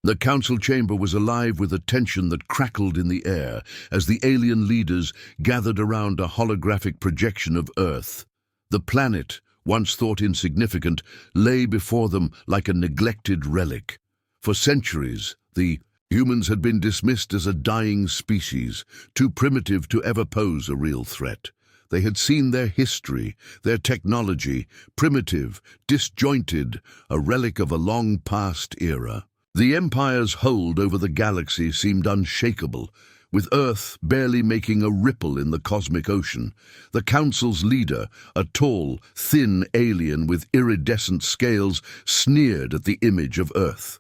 The council chamber was alive with a tension that crackled in the air as the alien leaders gathered around a holographic projection of Earth. The planet, once thought insignificant, lay before them like a neglected relic. For centuries, the humans had been dismissed as a dying species, too primitive to ever pose a real threat. They had seen their history, their technology, primitive, disjointed, a relic of a long-past era. The Empire's hold over the galaxy seemed unshakable, with Earth barely making a ripple in the cosmic ocean. The Council's leader, a tall, thin alien with iridescent scales, sneered at the image of Earth.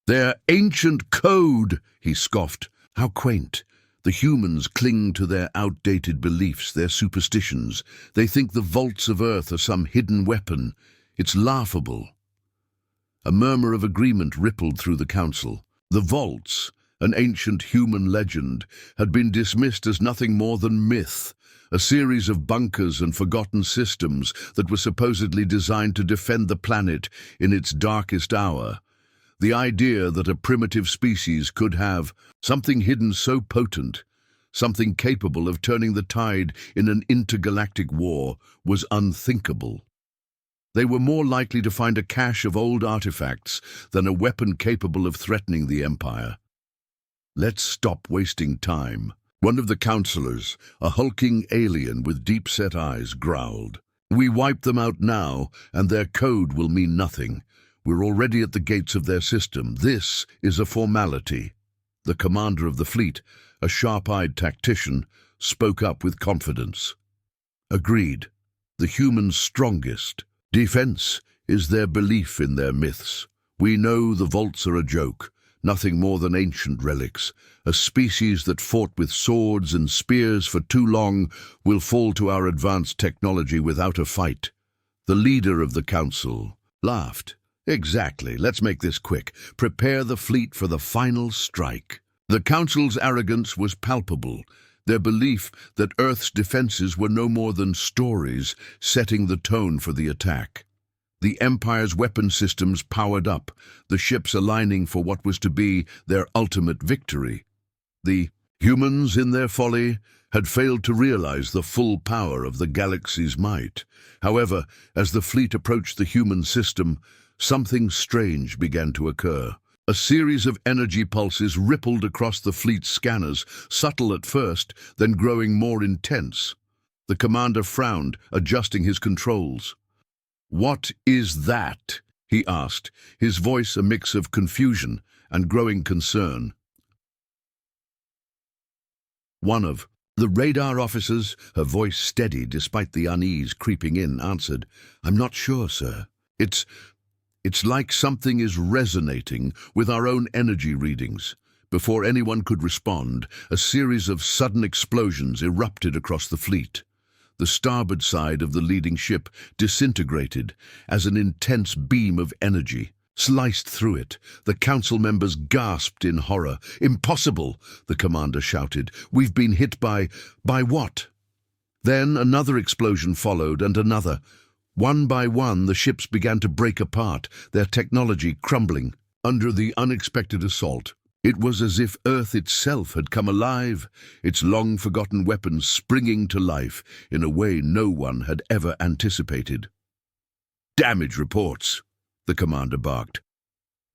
"Their ancient code," he scoffed. "How quaint. The humans cling to their outdated beliefs, their superstitions. They think the vaults of Earth are some hidden weapon. It's laughable." A murmur of agreement rippled through the council. The vaults, an ancient human legend, had been dismissed as nothing more than myth, a series of bunkers and forgotten systems that were supposedly designed to defend the planet in its darkest hour. The idea that a primitive species could have something hidden so potent, something capable of turning the tide in an intergalactic war, was unthinkable. They were more likely to find a cache of old artifacts than a weapon capable of threatening the Empire. "Let's stop wasting time," one of the councillors, a hulking alien with deep-set eyes, growled. "We wipe them out now, and their code will mean nothing. We're already at the gates of their system. This is a formality." The commander of the fleet, a sharp-eyed tactician, spoke up with confidence. "Agreed. The humans' strongest defense is their belief in their myths. We know the vaults are a joke, nothing more than ancient relics. A species that fought with swords and spears for too long will fall to our advanced technology without a fight." The leader of the council laughed. "Exactly. Let's make this quick. Prepare the fleet for the final strike." The council's arrogance was palpable, their belief that Earth's defenses were no more than stories setting the tone for the attack. The Empire's weapon systems powered up, the ships aligning for what was to be their ultimate victory. The humans, in their folly, had failed to realize the full power of the galaxy's might. However, as the fleet approached the human system, something strange began to occur. A series of energy pulses rippled across the fleet's scanners, subtle at first, then growing more intense. The commander frowned, adjusting his controls. "What is that?" he asked, his voice a mix of confusion and growing concern. One of the radar officers, her voice steady despite the unease creeping in, answered, "I'm not sure, sir. It's like something is resonating with our own energy readings." Before anyone could respond, a series of sudden explosions erupted across the fleet. The starboard side of the leading ship disintegrated as an intense beam of energy sliced through it. The council members gasped in horror. "Impossible!" the commander shouted. "We've been hit by what?" Then another explosion followed, and another. One by one, the ships began to break apart, their technology crumbling under the unexpected assault. It was as if Earth itself had come alive, its long-forgotten weapons springing to life in a way no one had ever anticipated. "Damage reports," the commander barked.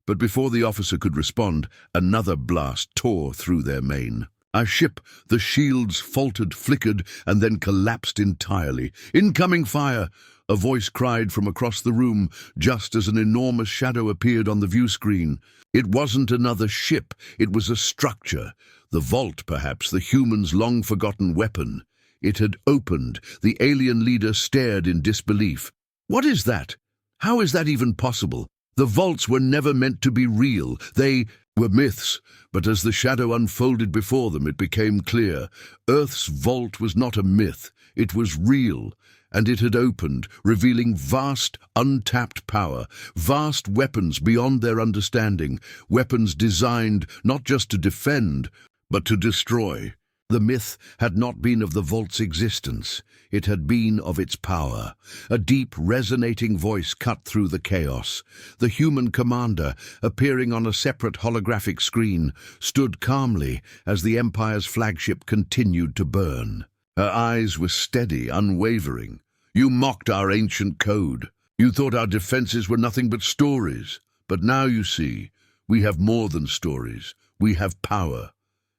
But before the officer could respond, another blast tore through their main. Our ship, the shields faltered, flickered, and then collapsed entirely. "Incoming fire!" a voice cried from across the room, just as an enormous shadow appeared on the view screen. It wasn't another ship, it was a structure. The vault, perhaps, the humans' long-forgotten weapon. It had opened. The alien leader stared in disbelief. "What is that? How is that even possible? The vaults were never meant to be real. They were myths." But as the shadow unfolded before them, it became clear. Earth's vault was not a myth. It was real. And it had opened, revealing vast, untapped power, vast weapons beyond their understanding, weapons designed not just to defend, but to destroy. The myth had not been of the vault's existence. It had been of its power. A deep, resonating voice cut through the chaos. The human commander, appearing on a separate holographic screen, stood calmly as the Empire's flagship continued to burn. Her eyes were steady, unwavering. "You mocked our ancient code. You thought our defenses were nothing but stories. But now you see, we have more than stories. We have power.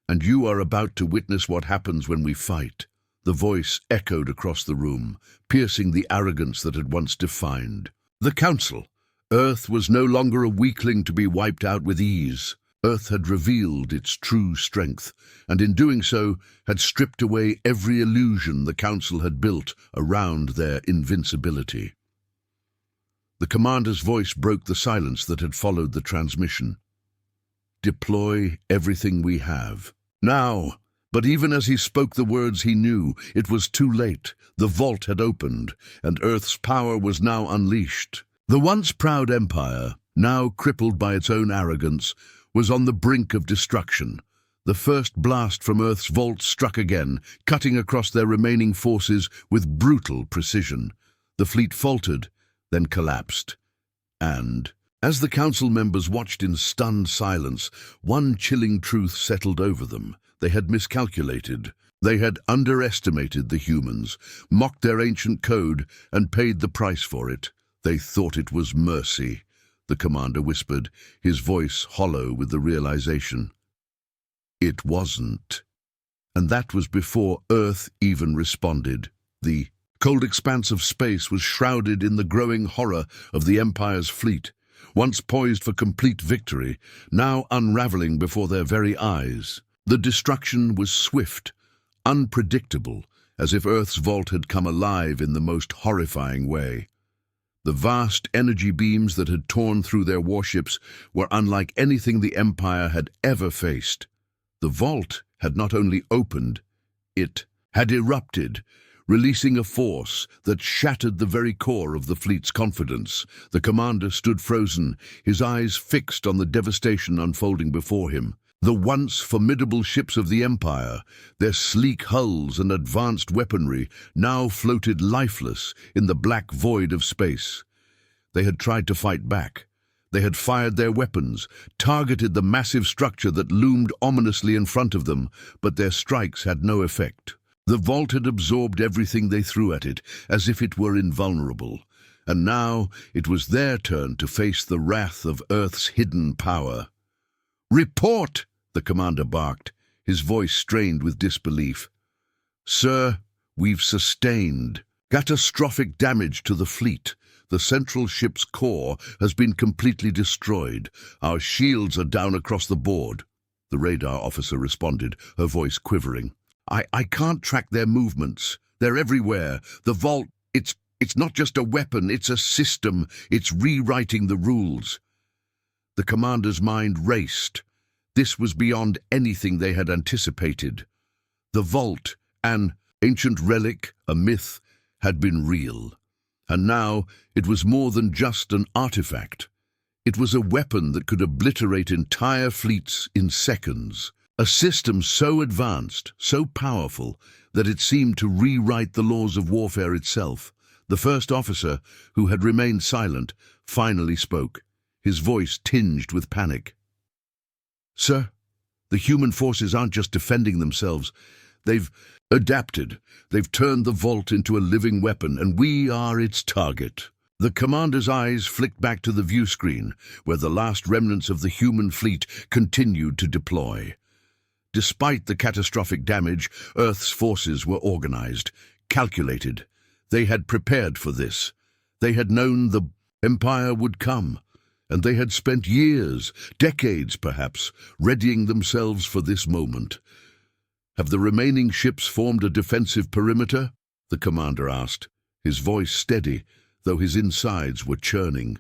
And you are about to witness what happens when we fight." The voice echoed across the room, piercing the arrogance that had once defined the Council. Earth was no longer a weakling to be wiped out with ease. Earth had revealed its true strength, and in doing so had stripped away every illusion the Council had built around their invincibility. The commander's voice broke the silence that had followed the transmission. "Deploy everything we have. Now!" But even as he spoke the words, he knew it was too late. The vault had opened, and Earth's power was now unleashed. The once proud Empire, now crippled by its own arrogance, was on the brink of destruction. The first blast from Earth's vault struck again, cutting across their remaining forces with brutal precision. The fleet faltered, then collapsed. And, as the Council members watched in stunned silence, one chilling truth settled over them. They had miscalculated. They had underestimated the humans, mocked their ancient code, and paid the price for it. They thought it was mercy, the commander whispered, his voice hollow with the realization. It wasn't. And that was before Earth even responded. The cold expanse of space was shrouded in the growing horror of the Empire's fleet, once poised for complete victory, now unraveling before their very eyes. The destruction was swift, unpredictable, as if Earth's vault had come alive in the most horrifying way. The vast energy beams that had torn through their warships were unlike anything the Empire had ever faced. The vault had not only opened, it had erupted, releasing a force that shattered the very core of the fleet's confidence. The commander stood frozen, his eyes fixed on the devastation unfolding before him. The once formidable ships of the Empire, their sleek hulls and advanced weaponry, now floated lifeless in the black void of space. They had tried to fight back. They had fired their weapons, targeted the massive structure that loomed ominously in front of them, but their strikes had no effect. The vault had absorbed everything they threw at it, as if it were invulnerable. And now it was their turn to face the wrath of Earth's hidden power. "Report!" the commander barked, his voice strained with disbelief. "Sir, we've sustained catastrophic damage to the fleet. The central ship's core has been completely destroyed. Our shields are down across the board." The radar officer responded, her voice quivering. I can't track their movements. They're everywhere. The vault, it's not just a weapon, it's a system. It's rewriting the rules." The commander's mind raced. This was beyond anything they had anticipated. The vault, an ancient relic, a myth, had been real. And now it was more than just an artifact. It was a weapon that could obliterate entire fleets in seconds. A system so advanced, so powerful, that it seemed to rewrite the laws of warfare itself. The first officer, who had remained silent, finally spoke, his voice tinged with panic. "Sir, the human forces aren't just defending themselves. They've adapted. They've turned the vault into a living weapon, and we are its target." The commander's eyes flicked back to the view screen, where the last remnants of the human fleet continued to deploy. Despite the catastrophic damage, Earth's forces were organized, calculated. They had prepared for this. They had known the Empire would come, and they had spent years, decades perhaps, readying themselves for this moment. "Have the remaining ships formed a defensive perimeter?" the commander asked, his voice steady, though his insides were churning.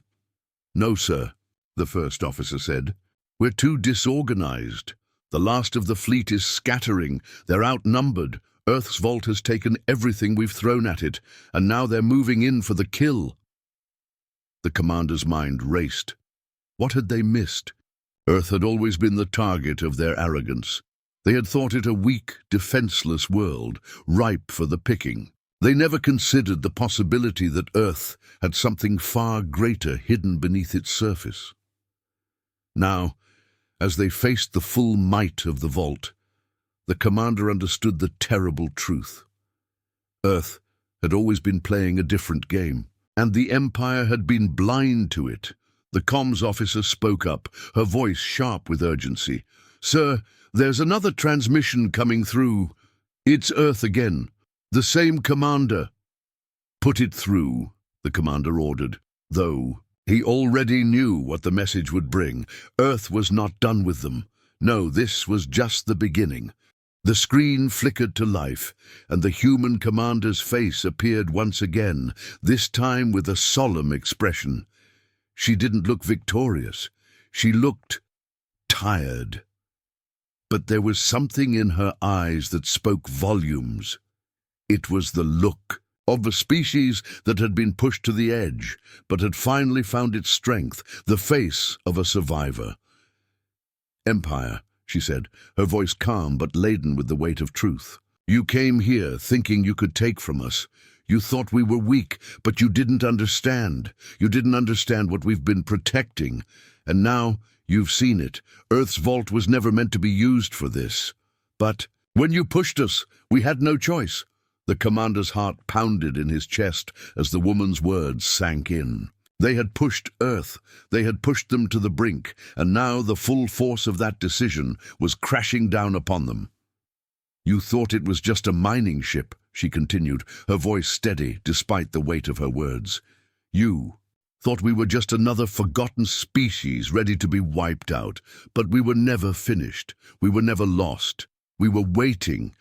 "No, sir," the first officer said. "We're too disorganized. The last of the fleet is scattering. They're outnumbered. Earth's vault has taken everything we've thrown at it, and now they're moving in for the kill." The commander's mind raced. What had they missed? Earth had always been the target of their arrogance. They had thought it a weak, defenseless world, ripe for the picking. They never considered the possibility that Earth had something far greater hidden beneath its surface. Now, as they faced the full might of the vault, the commander understood the terrible truth. Earth had always been playing a different game, and the Empire had been blind to it. The comms officer spoke up, her voice sharp with urgency. "Sir, there's another transmission coming through. It's Earth again. The same commander." "Put it through," the commander ordered, though he already knew what the message would bring. Earth was not done with them. No, this was just the beginning. The screen flickered to life, and the human commander's face appeared once again, this time with a solemn expression. She didn't look victorious. She looked tired. But there was something in her eyes that spoke volumes. It was the look of a species that had been pushed to the edge, but had finally found its strength, the face of a survivor. "Empire," she said, her voice calm but laden with the weight of truth. "You came here thinking you could take from us. You thought we were weak, but you didn't understand. You didn't understand what we've been protecting. And now you've seen it. Earth's vault was never meant to be used for this. But when you pushed us, we had no choice." The commander's heart pounded in his chest as the woman's words sank in. They had pushed Earth, they had pushed them to the brink, and now the full force of that decision was crashing down upon them. "You thought it was just a mining ship," she continued, her voice steady despite the weight of her words. "You thought we were just another forgotten species ready to be wiped out, but we were never finished. We were never lost. We were waiting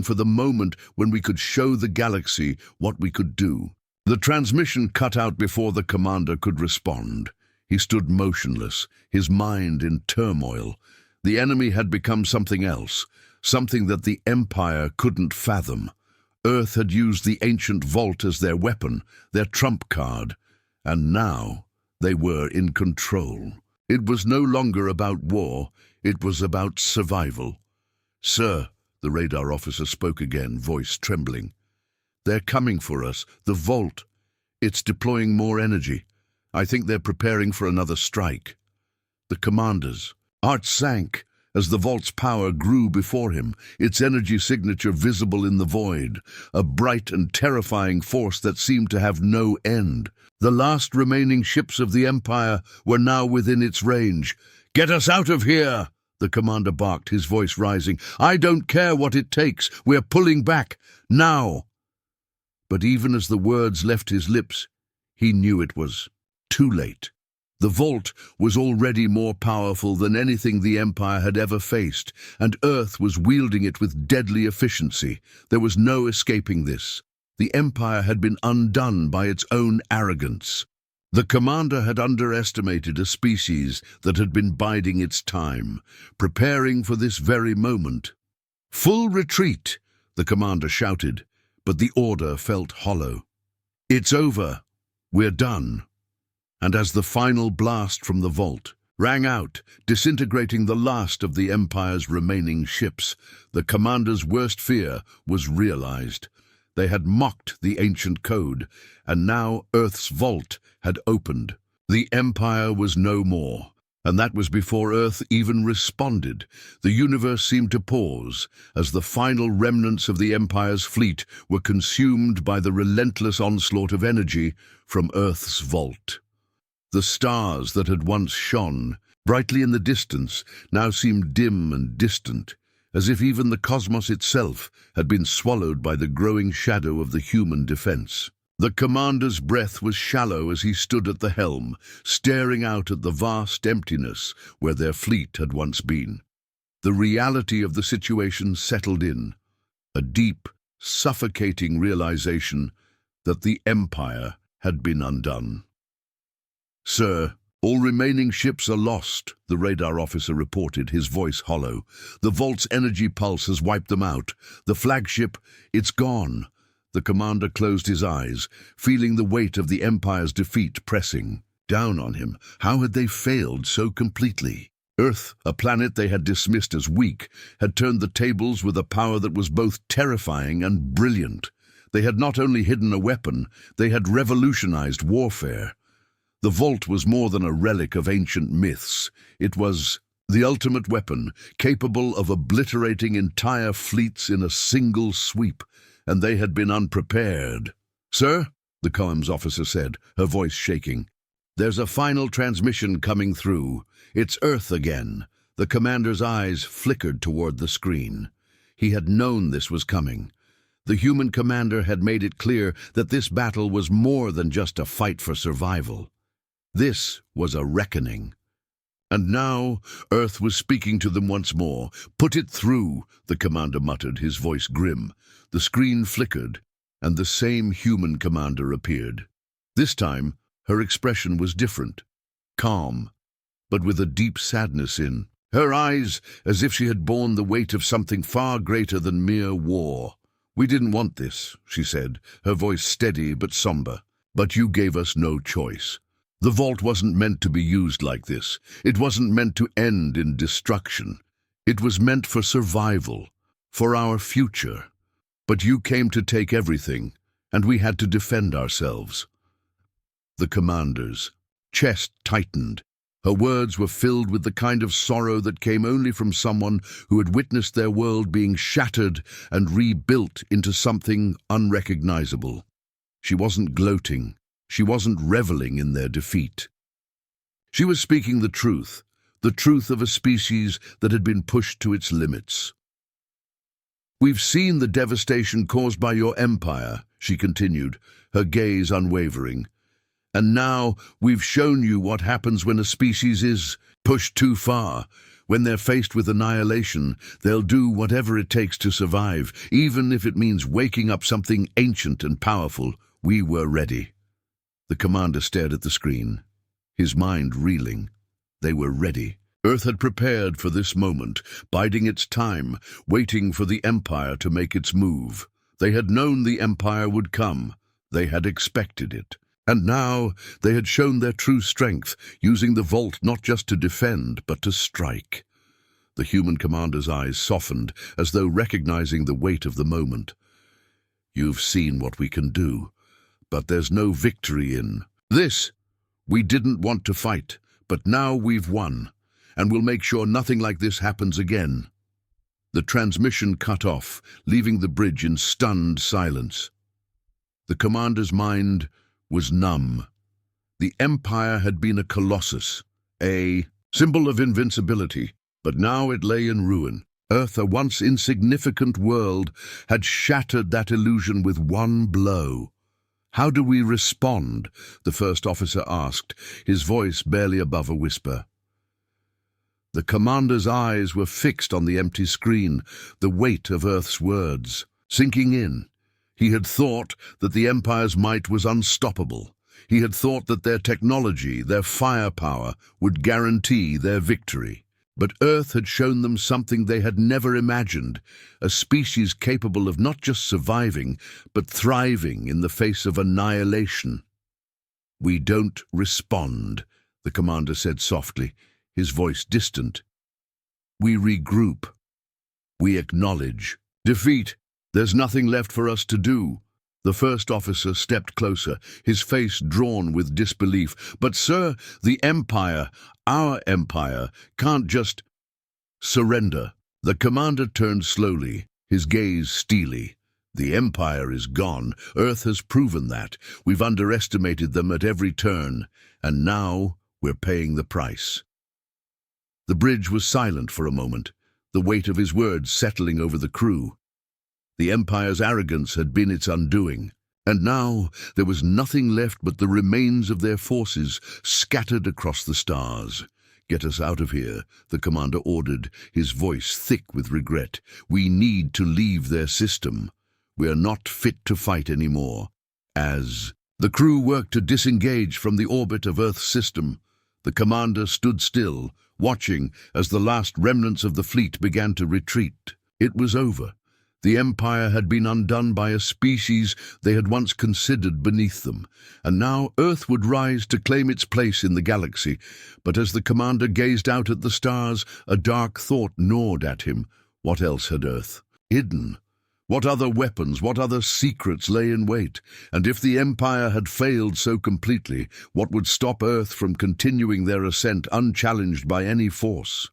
for the moment when we could show the galaxy what we could do." The transmission cut out before the commander could respond. He stood motionless, his mind in turmoil. The enemy had become something else, something that the Empire couldn't fathom. Earth had used the ancient vault as their weapon, their trump card, and now they were in control. It was no longer about war, it was about survival. "Sir," the radar officer spoke again, voice trembling. "They're coming for us. The vault. It's deploying more energy. I think they're preparing for another strike." The commander's heart sank as the vault's power grew before him, its energy signature visible in the void, a bright and terrifying force that seemed to have no end. The last remaining ships of the Empire were now within its range. "Get us out of here!" the commander barked, his voice rising. "I don't care what it takes. We're pulling back. Now!" But even as the words left his lips, he knew it was too late. The vault was already more powerful than anything the Empire had ever faced, and Earth was wielding it with deadly efficiency. There was no escaping this. The Empire had been undone by its own arrogance. The commander had underestimated a species that had been biding its time, preparing for this very moment. "Full retreat," the commander shouted, but the order felt hollow. "It's over. We're done." And as the final blast from the vault rang out, disintegrating the last of the Empire's remaining ships, the commander's worst fear was realized. They had mocked the ancient code, and now Earth's vault had opened. The Empire was no more, and that was before Earth even responded. The universe seemed to pause as the final remnants of the Empire's fleet were consumed by the relentless onslaught of energy from Earth's vault. The stars that had once shone brightly in the distance now seemed dim and distant, as if even the cosmos itself had been swallowed by the growing shadow of the human defense. The commander's breath was shallow as he stood at the helm, staring out at the vast emptiness where their fleet had once been. The reality of the situation settled in, a deep, suffocating realization that the Empire had been undone. "Sir, all remaining ships are lost," the radar officer reported, his voice hollow. "The vault's energy pulse has wiped them out. The flagship, it's gone." The commander closed his eyes, feeling the weight of the Empire's defeat pressing down on him. How had they failed so completely? Earth, a planet they had dismissed as weak, had turned the tables with a power that was both terrifying and brilliant. They had not only hidden a weapon, they had revolutionized warfare. The vault was more than a relic of ancient myths. It was the ultimate weapon, capable of obliterating entire fleets in a single sweep, and they had been unprepared. "Sir," the comms officer said, her voice shaking, "there's a final transmission coming through. It's Earth again." The commander's eyes flickered toward the screen. He had known this was coming. The human commander had made it clear that this battle was more than just a fight for survival. This was a reckoning. And now Earth was speaking to them once more. "Put it through," the commander muttered, his voice grim. The screen flickered, and the same human commander appeared. This time, her expression was different, calm, but with a deep sadness in her eyes, as if she had borne the weight of something far greater than mere war. "We didn't want this," she said, her voice steady but somber. "But you gave us no choice. The vault wasn't meant to be used like this. It wasn't meant to end in destruction. It was meant for survival, for our future. But you came to take everything, and we had to defend ourselves." The commander's chest tightened. Her words were filled with the kind of sorrow that came only from someone who had witnessed their world being shattered and rebuilt into something unrecognizable. She wasn't gloating. She wasn't reveling in their defeat. She was speaking the truth of a species that had been pushed to its limits. "We've seen the devastation caused by your empire," she continued, her gaze unwavering. "And now we've shown you what happens when a species is pushed too far. When they're faced with annihilation, they'll do whatever it takes to survive, even if it means waking up something ancient and powerful. We were ready." The commander stared at the screen, his mind reeling. They were ready. Earth had prepared for this moment, biding its time, waiting for the Empire to make its move. They had known the Empire would come. They had expected it. And now they had shown their true strength, using the vault not just to defend, but to strike. The human commander's eyes softened, as though recognizing the weight of the moment. "You've seen what we can do. But there's no victory in this. We didn't want to fight, but now we've won, and we'll make sure nothing like this happens again." The transmission cut off, leaving the bridge in stunned silence. The commander's mind was numb. The Empire had been a colossus, a symbol of invincibility, but now it lay in ruin. Earth, a once insignificant world, had shattered that illusion with one blow. "How do we respond?" the first officer asked, his voice barely above a whisper. The commander's eyes were fixed on the empty screen, the weight of Earth's words sinking in. He had thought that the Empire's might was unstoppable. He had thought that their technology, their firepower, would guarantee their victory. But Earth had shown them something they had never imagined, a species capable of not just surviving, but thriving in the face of annihilation. "We don't respond," the commander said softly, his voice distant. "We regroup. We acknowledge defeat. There's nothing left for us to do." The first officer stepped closer, his face drawn with disbelief. "But sir, the Empire, our Empire, can't just surrender." The commander turned slowly, his gaze steely. "The Empire is gone. Earth has proven that. We've underestimated them at every turn, and now we're paying the price." The bridge was silent for a moment, the weight of his words settling over the crew. The Empire's arrogance had been its undoing, and now there was nothing left but the remains of their forces scattered across the stars. "Get us out of here," the commander ordered, his voice thick with regret. "We need to leave their system. We are not fit to fight anymore." As the crew worked to disengage from the orbit of Earth's system, the commander stood still, watching as the last remnants of the fleet began to retreat. It was over. The Empire had been undone by a species they had once considered beneath them, and now Earth would rise to claim its place in the galaxy. But as the commander gazed out at the stars, a dark thought gnawed at him. What else had Earth hidden? What other weapons, what other secrets lay in wait? And if the Empire had failed so completely, what would stop Earth from continuing their ascent unchallenged by any force?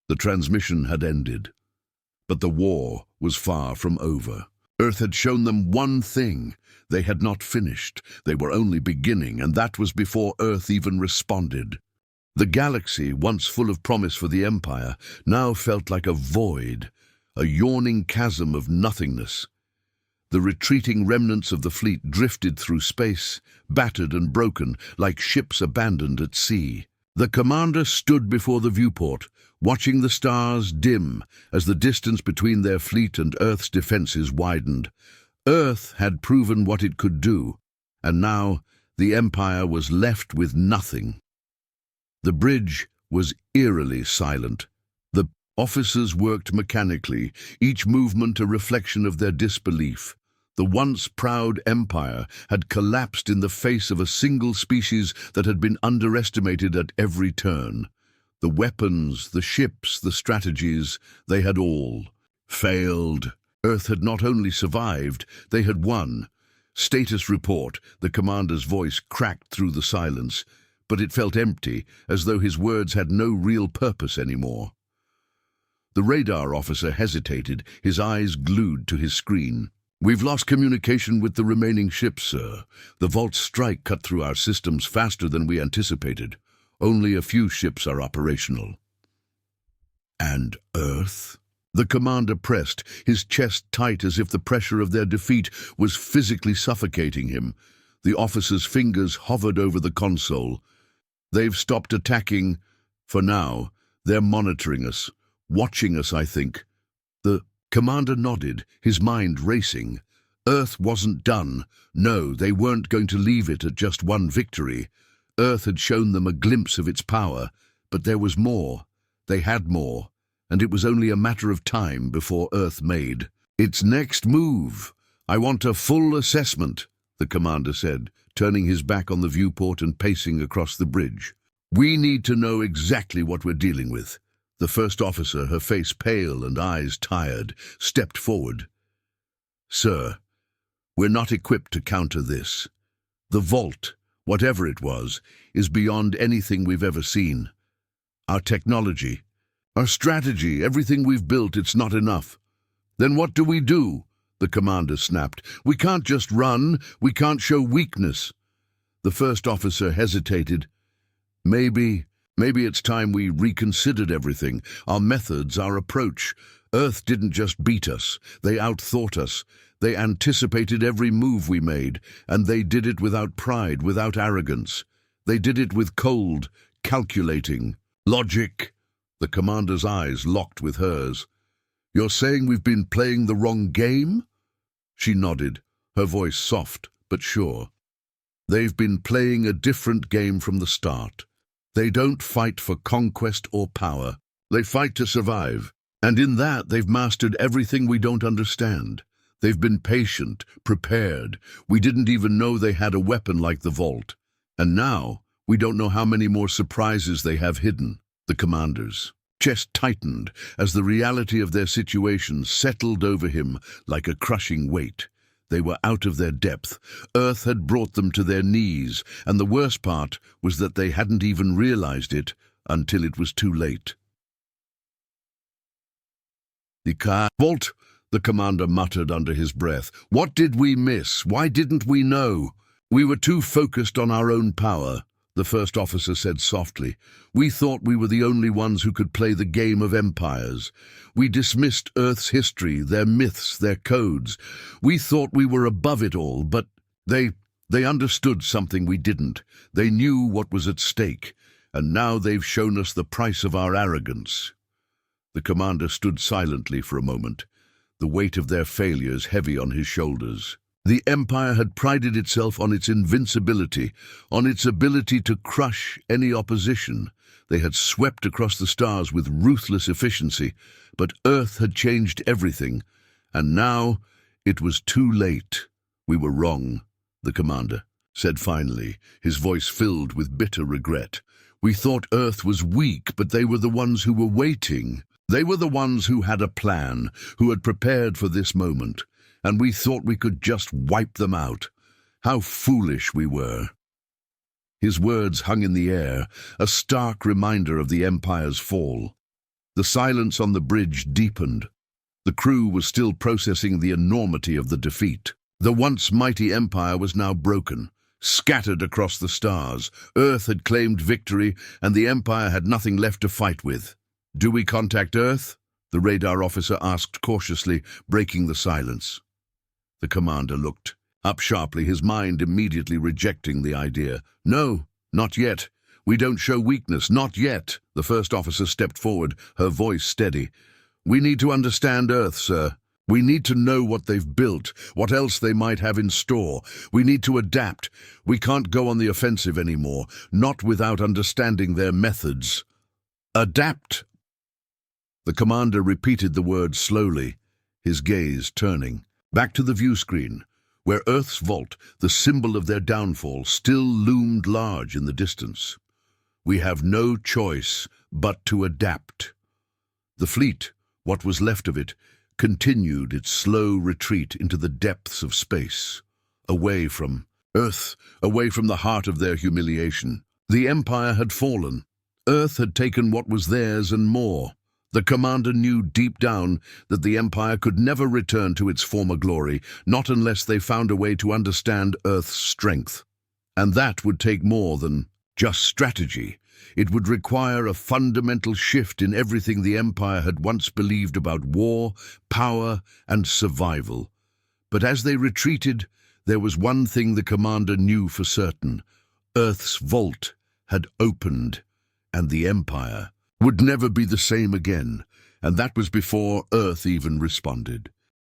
The transmission had ended, but the war was far from over. Earth had shown them one thing. They had not finished. They were only beginning, and that was before Earth even responded. The galaxy, once full of promise for the Empire, now felt like a void, a yawning chasm of nothingness. The retreating remnants of the fleet drifted through space, battered and broken, like ships abandoned at sea. The commander stood before the viewport, watching the stars dim as the distance between their fleet and Earth's defenses widened. Earth had proven what it could do, and now the Empire was left with nothing. The bridge was eerily silent. The officers worked mechanically, each movement a reflection of their disbelief. The once proud Empire had collapsed in the face of a single species that had been underestimated at every turn. The weapons, the ships, the strategies, they had all failed. Earth had not only survived, they had won. Status report, the commander's voice cracked through the silence, but it felt empty, as though his words had no real purpose anymore. The radar officer hesitated, his eyes glued to his screen. "We've lost communication with the remaining ships, sir. The Vault strike cut through our systems faster than we anticipated. Only a few ships are operational." "And Earth?" The commander pressed, his chest tight as if the pressure of their defeat was physically suffocating him. The officer's fingers hovered over the console. "They've stopped attacking. For now, they're monitoring us. Watching us, I think." The commander nodded, his mind racing. Earth wasn't done. No, they weren't going to leave it at just one victory. Earth had shown them a glimpse of its power, but there was more. They had more, and it was only a matter of time before Earth made its next move. "I want a full assessment," the commander said, turning his back on the viewport and pacing across the bridge. "We need to know exactly what we're dealing with." The first officer, her face pale and eyes tired, stepped forward. "Sir, we're not equipped to counter this. The Vault, whatever it was, is beyond anything we've ever seen. Our technology, our strategy, everything we've built, it's not enough." "Then what do we do?" the commander snapped. "We can't just run. We can't show weakness." The first officer hesitated. Maybe it's time we reconsidered everything, our methods, our approach. Earth didn't just beat us. They outthought us. They anticipated every move we made, and they did it without pride, without arrogance. They did it with cold, calculating logic. The commander's eyes locked with hers. "You're saying we've been playing the wrong game?" She nodded, her voice soft but sure. "They've been playing a different game from the start. They don't fight for conquest or power. They fight to survive. And in that, they've mastered everything we don't understand. They've been patient, prepared. We didn't even know they had a weapon like the Vault. And now, we don't know how many more surprises they have hidden." The commander's chest tightened as the reality of their situation settled over him like a crushing weight. They were out of their depth. Earth had brought them to their knees, and the worst part was that they hadn't even realized it until it was too late. "The Vault," the commander muttered under his breath. "What did we miss? Why didn't we know?" "We were too focused on our own power," the first officer said softly. "We thought we were the only ones who could play the game of empires. We dismissed Earth's history, their myths, their codes. We thought we were above it all, but they understood something we didn't. They knew what was at stake, and now they've shown us the price of our arrogance." The commander stood silently for a moment, the weight of their failures heavy on his shoulders. The Empire had prided itself on its invincibility, on its ability to crush any opposition. They had swept across the stars with ruthless efficiency, but Earth had changed everything, And now it was too late. We were wrong, the commander said finally, his voice filled with bitter regret. We thought Earth was weak, but they were the ones who were waiting. They were the ones who had a plan, who had prepared for this moment, and we thought we could just wipe them out. How foolish we were. His words hung in the air, a stark reminder of the Empire's fall. The silence on the bridge deepened. The crew was still processing the enormity of the defeat. The once mighty Empire was now broken, scattered across the stars. Earth had claimed victory, and the Empire had nothing left to fight with. "Do we contact Earth?" the radar officer asked cautiously, breaking the silence. The commander looked up sharply, his mind immediately rejecting the idea. "No, not yet. We don't show weakness, not yet." The first officer stepped forward, her voice steady. "We need to understand Earth, sir. We need to know what they've built, what else they might have in store. We need to adapt. We can't go on the offensive anymore, not without understanding their methods." "Adapt." The commander repeated the word slowly, his gaze turning back to the view screen, where Earth's vault, the symbol of their downfall, still loomed large in the distance. "We have no choice but to adapt." The fleet, what was left of it, continued its slow retreat into the depths of space, away from Earth, away from the heart of their humiliation. The Empire had fallen. Earth had taken what was theirs and more. The commander knew deep down that the Empire could never return to its former glory, not unless they found a way to understand Earth's strength. And that would take more than just strategy. It would require a fundamental shift in everything the Empire had once believed about war, power, and survival. But as they retreated, there was one thing the commander knew for certain. Earth's vault had opened, and the Empire would never be the same again, and that was before Earth even responded.